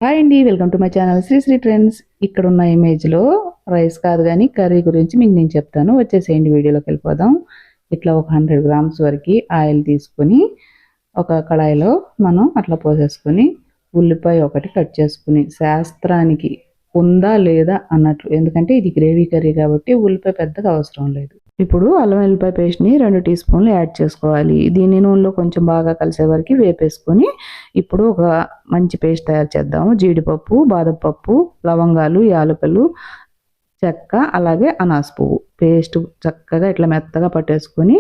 Hi అండి, welcome to my channel Sri Trends. ఇక్కడ ఉన్న ఇమేజ్లో రైస్ కాదు కానీ కర్రీ గురించి మీకు నేను చెప్తాను. వచ్చేసేయండి, వీడియోలోకి వెళ్ళిపోదాం. ఇట్లా ఒక 100 గ్రామ్స్ వరకు ఆయిల్ తీసుకొని ఒక కడాయిలో మనం అట్లా పోసేసుకొని ఉల్లిపాయ ఒకటి కట్ చేసుకుని శాస్త్రానికి ఉందా లేదా అన్నట్లు, ఎందుకంటే ఇది గ్రేవీ కర్రీ కాబట్టి ఉల్లిపాయ పెద్దగా అవసరం లేదు. ఇప్పుడు అల్లం వెల్లిపాయ పేస్ట్ని 2 టీ స్పూన్లు యాడ్ చేసుకోవాలి. దీన్ని నూనెలో కొంచెం బాగా కలిసే వరకు వేపేసుకొని ఇప్పుడు ఒక మంచి పేస్ట్ తయారు చేద్దాము. జీడిపప్పు, బాదం పప్పు, లవంగాలు, యాలకులు, చెక్క, అలాగే అనాస పువ్వు పేస్ట్ చక్కగా ఇట్లా మెత్తగా పట్టేసుకొని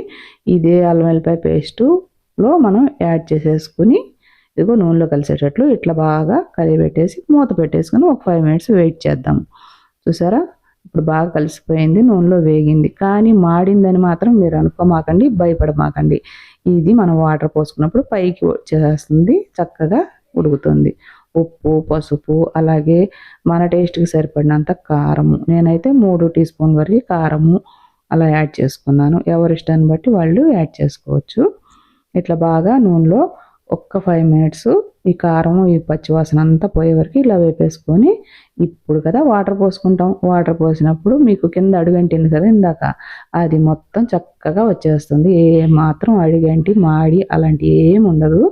ఇదే అల్లం వెల్లిపాయ పేస్టులో మనం యాడ్ చేసేసుకుని ఇదిగో నూనెలో కలిసేటట్లు ఇట్లా బాగా కలిపెట్టేసి మూత పెట్టేసుకొని ఒక 5 మినిట్స్ వెయిట్ చేద్దాం. చూసారా, ఇప్పుడు బాగా కలిసిపోయింది, నూనెలో వేగింది. కానీ మాడిందని మాత్రం మీరు అనుకోమాకండి, భయపడమాకండి. ఇది మనం వాటర్ పోసుకున్నప్పుడు పైకి వచ్చేస్తుంది, చక్కగా ఉడుకుతుంది. ఉప్పు, పసుపు, అలాగే మన టేస్ట్కి సరిపడినంత కారము, నేనైతే 3 టీ స్పూన్ వరకు కారము అలా యాడ్ చేసుకున్నాను. ఎవరి ఇష్టాన్ని బట్టి వాళ్ళు యాడ్ చేసుకోవచ్చు. ఇట్లా బాగా నూనెలో ఒక్క 5 మినిట్స్ ఈ కారం ఈ పచ్చివాసన అంతా పోయే వరకు ఇలా వేపేసుకొని ఇప్పుడు కదా వాటర్ పోసుకుంటాం. వాటర్ పోసినప్పుడు మీకు కింద అడుగంటింది కదా ఇందాక, అది మొత్తం చక్కగా వచ్చేస్తుంది. ఏ మాత్రం అడుగంటి మాడి అలాంటి ఏమి ఉండదు.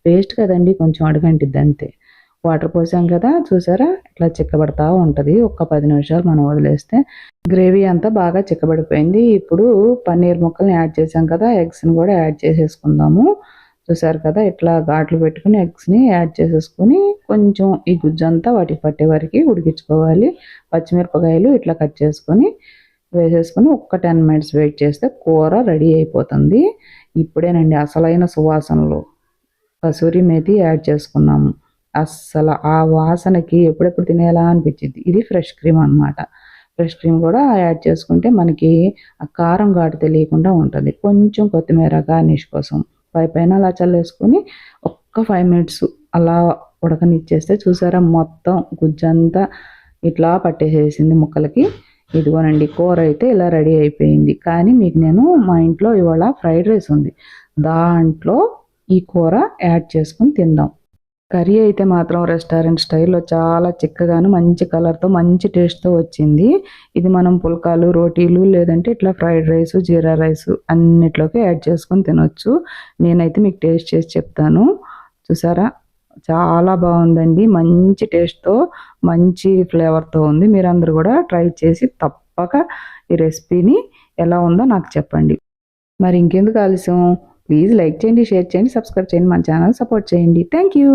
పేస్ట్ కదండి, కొంచెం అడుగంటిద్ది అంతే. వాటర్ పోసాం కదా, చూసారా ఇట్లా చిక్కబడతా ఉంటుంది. ఒక్క 10 నిమిషాలు మనం వదిలేస్తే గ్రేవీ అంతా బాగా చిక్కబడిపోయింది. ఇప్పుడు పన్నీర్ ముక్కల్ని యాడ్ చేసాం కదా, ఎగ్స్ని కూడా యాడ్ చేసేసుకుందాము. చూసారు కదా, ఇట్లా ఘాట్లు పెట్టుకుని ఎగ్స్ని యాడ్ చేసేసుకొని కొంచెం ఈ గుజ్జంతా వాటికి పట్టే వరకు ఉడికించుకోవాలి. పచ్చిమిరపకాయలు ఇట్లా కట్ చేసుకొని వేసేసుకొని ఒక్క 10 మినిట్స్ వెయిట్ చేస్తే కూర రెడీ అయిపోతుంది. ఇప్పుడేనండి అసలైన సువాసనలు. కసూరి మేతి యాడ్ చేసుకున్నాము. అస్సలు ఆ వాసనకి ఎప్పుడెప్పుడు తినేలా అనిపించింది. ఇది ఫ్రెష్ క్రీమ్ అనమాట. ఫ్రెష్ క్రీమ్ కూడా యాడ్ చేసుకుంటే మనకి ఆ కారం ఘాటు తెలియకుండా ఉంటుంది. కొంచెం కొత్తిమీర గార్నిష్ కోసం పైన అలా చల్లేసుకొని ఒక్క 5 మినిట్స్ అలా ఉడకనిచ్చేస్తే చూసారా, మొత్తం గుజ్జంతా ఇట్లా పట్టేసేసింది ముక్కలకి. ఇదిగోనండి, కూర అయితే ఇలా రెడీ అయిపోయింది. కానీ మీకు నేను మా ఇంట్లో ఇవాళ ఫ్రైడ్ రైస్ ఉంది, దాంట్లో ఈ కూర యాడ్ చేసుకుని తిందాం. కర్రీ అయితే మాత్రం రెస్టారెంట్ స్టైల్లో చాలా చిక్కగాను మంచి కలర్తో మంచి టేస్ట్తో వచ్చింది. ఇది మనం పుల్కాలు, రోటీలు, లేదంటే ఇట్లా ఫ్రైడ్ రైస్, జీరా రైస్ అన్నిట్లోకి యాడ్ చేసుకొని తినొచ్చు. నేనైతే మీకు టేస్ట్ చేసి చెప్తాను. చూసారా, చాలా బాగుందండి. మంచి టేస్ట్తో మంచి ఫ్లేవర్తో ఉంది. మీరందరూ కూడా ట్రై చేసి తప్పక ఈ రెసిపీని ఎలా ఉందో నాకు చెప్పండి. మరి ఇంకెందుకు ఆలస్యం, ప్లీజ్ లైక్ చేయండి, షేర్ చేయండి, సబ్స్క్రైబ్ చేయండి, మన ఛానల్ సపోర్ట్ చేయండి. Thank you.